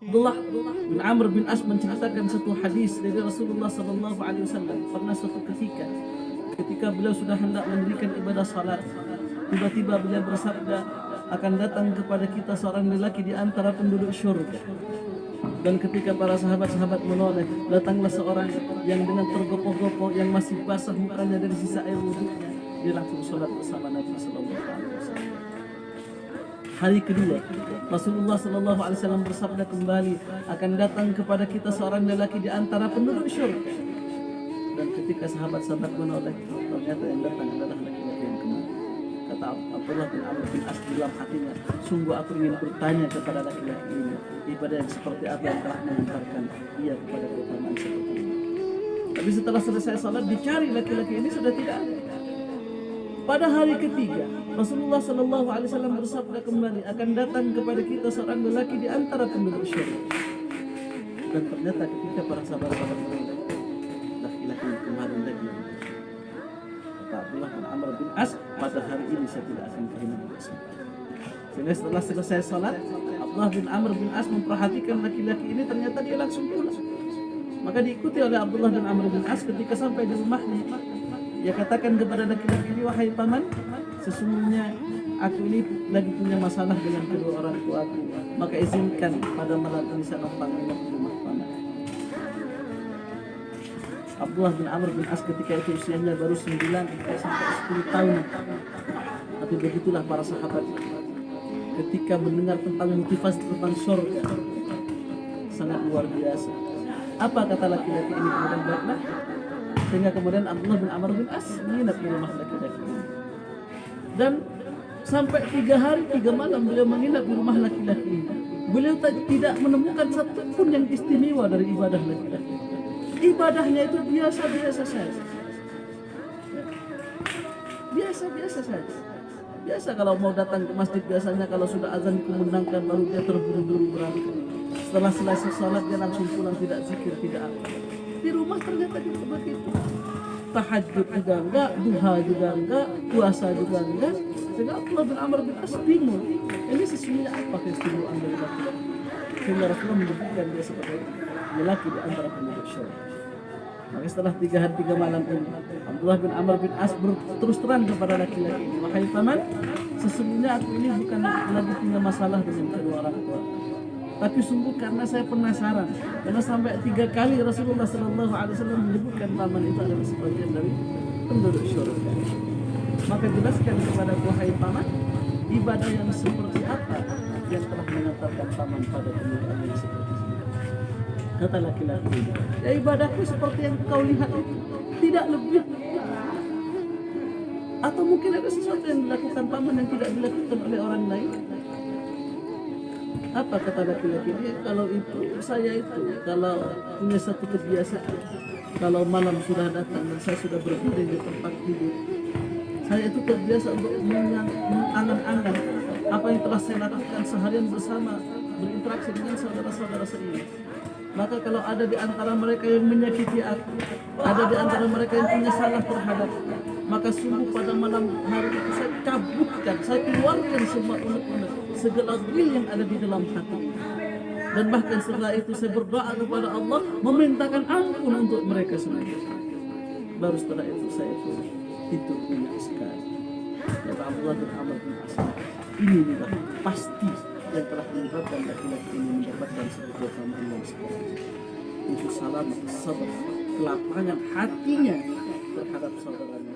Abdullah bin Amr bin As menceritakan satu hadis dari Rasulullah sallallahu alaihi wasallam. Pernah suatu ketika beliau sudah hendak mendirikan ibadah salat, tiba-tiba beliau bersabda, akan datang kepada kita seorang lelaki di antara penduduk syurga. Dan ketika para sahabat-sahabat menoleh, datanglah seorang yang dengan tergopoh-gopoh, yang masih basah mukanya dari sisa air wudunya. Dia langsung sholat bersama Nabi sallallahu alaihi wasallam. Hari kedua, Rasulullah sallallahu alaihi wasallam bersabda kembali, akan datang kepada kita seorang lelaki di antara penduduk syurga. Dan ketika sahabat-sahabat menoleh, ternyata yang datang adalah laki-laki yang kemarin. Kata Abdullah bin Amr bin As dalam hatinya, sungguh aku ingin bertanya kepada laki-laki ini, ibadah yang seperti apa yang telah mengantarkan ia kepada keutamaan seperti ini. Tapi setelah selesai salat, dicari laki-laki ini sudah tidak ada. Pada hari ketiga, Rasulullah sallallahu alaihi wasallam bersabda kembali, akan datang kepada kita seorang lelaki di antara penduduk syurga. Dan ternyata ketika para sahabat-sahabat menoleh, laki-laki yang kemarin lagi. Kata Abdullah bin Amr bin As, pada hari ini saya tidak akan kehilangan kesempatan. Sehingga setelah selesai salat, Abdullah bin Amr bin As memperhatikan laki-laki ini, ternyata dia langsung pulang. Maka diikuti oleh Abdullah bin Amr bin As. Ketika sampai di rumahnya, dia katakan kepada laki-laki ini, wahai paman, sesungguhnya aku ini lagi punya masalah dengan kedua orang tuaku, maka izinkan pada malam ini saya numpang nginep di rumah paman. Abdullah bin Amr bin As ketika itu usianya baru 9 sampai 10 tahun. Tapi begitulah para sahabat ketika mendengar tentang motivasi tentang surga, sangat luar biasa. Apa kata laki-laki ini? Kemudian baiklah, sehingga kemudian Abdullah bin Amr bin As menginap di rumah laki-laki ini. Dan sampai 3 hari 3 malam beliau menginap di rumah laki-laki ini. Beliau tidak menemukan satupun yang istimewa dari ibadah laki-laki. Ibadahnya itu biasa-biasa saja. Biasa-biasa saja. Biasa kalau mau datang ke masjid, biasanya kalau sudah azan dikumandangkan baru dia terburu-buru berangkat. Setelah selesai salat dia langsung pulang, tidak zikir, tidak apa. Di rumah ternyata juga begitu. Tahajud juga enggak, duha juga enggak, puasa juga enggak. Sehingga Abdullah bin Amr bin As bingung, ini sesungguhnya apa keistimewaan dari laki-laki? Sehingga Rasulullah menyebutkan dia sebagai lelaki di antara penduduk syurga. Maka setelah 3 hari 3 malam ini, Abdullah bin Amr bin As terus terang kepada laki-laki ini, wahai paman, sesungguhnya aku ini bukan lagi punya masalah dengan kedua orang tua, tapi sungguh karena saya penasaran, karena sampai 3 kali Rasulullah sallallahu alaihi wasallam menyebutkan paman itu adalah sebagian dari penduduk syurga. Maka jelaskan kepada wahai paman, ibadah yang seperti apa yang telah mengantarkan paman pada kemuliaan yang seperti ini. Kata laki-laki, ya ibadahku seperti yang kau lihat itu, tidak lebih. Atau mungkin ada sesuatu yang dilakukan paman yang tidak dilakukan oleh orang lain. Apa kata laki-laki dia? Kalau itu, saya itu, kalau punya satu kebiasaan, kalau malam sudah datang dan saya sudah berdiri di tempat tidur, saya itu terbiasa untuk mengangan-angan apa yang telah saya lakukan seharian bersama, berinteraksi dengan saudara-saudara seiman. Maka kalau ada di antara mereka yang menyakiti aku, ada di antara mereka yang punya salah terhadap, maka sungguh pada malam hari itu saya cabutkan, saya keluarkan semua unek-unek, segala ghil yang ada di dalam hati. Dan bahkan setelah itu saya berdoa kepada Allah, memintakan ampun untuk mereka semua. Baru setelah itu saya pun hidup dengan sekali. Kata Abdullah bin Amr bin As, ini adalah pasti yang telah menyebabkan laki-laki ini mendapatkan sebuah keutamaan yang seperti itu. Salam, sabar, kelapangan hatinya terhadap saudaranya.